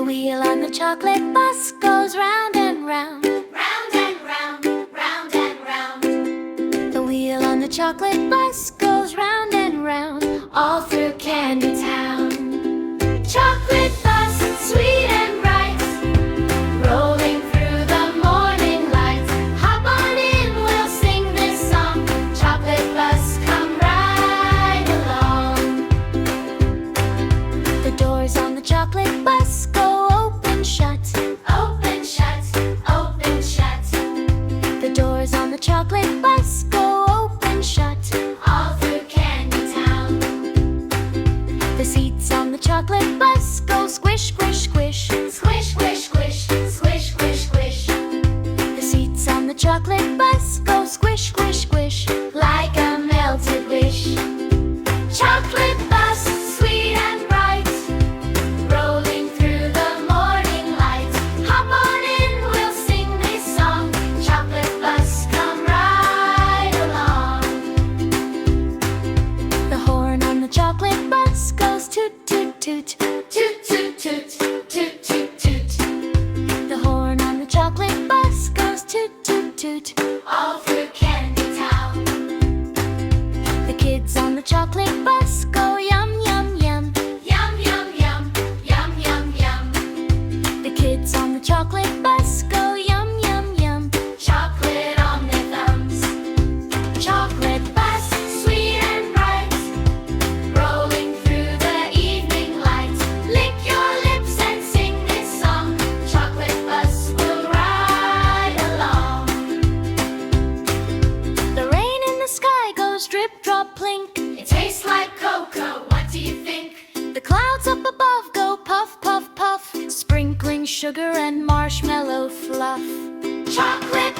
wheel on the chocolate bus goes round and round, Round and round, round and round. the wheel on the chocolate bus goes round and round, all through Candy Town. Chocolate bus, sweet and bright, rolling through the morning light. Hop on in, we'll sing this song. Chocolate bus, come right along. The doors on the chocolate bus go open, shut, Open, shut, open, shut. the doors on the chocolate bus go open, shut, All through Candy Town. the seats on the chocolate bus go squish, squish, squish, Squish, squish, squish, squish, squish, squish. the seats on the chocolate bus go squish, squish, squish, Like a melted wish. Chocolate bus, sweet and bright, rolling through the morning light. Hop on in, we'll sing this song. Chocolate bus, come right along. the horn on the chocolate bus goes toot, toot, toot, Toot, toot, toot, toot, toot, toot. the horn on the chocolate bus goes toot, toot, toot, All through Candy Town. the kids on the chocolate bus go yum, yum, yum, Yum, yum, yum, yum, yum, yum. the kids on the chocolate bus go yum, yum, yum, Chocolate on their thumbs. Chocolate bus, sweet and bright, rolling through the evening light. Lick your lips and sing this song. Chocolate bus will ride along. the rain in the sky goes drip, drop, plink, It tastes like cocoa, what do you think? the clouds up above go puff, puff, puff, sprinkling sugar and marshmallow fluff. Chocolate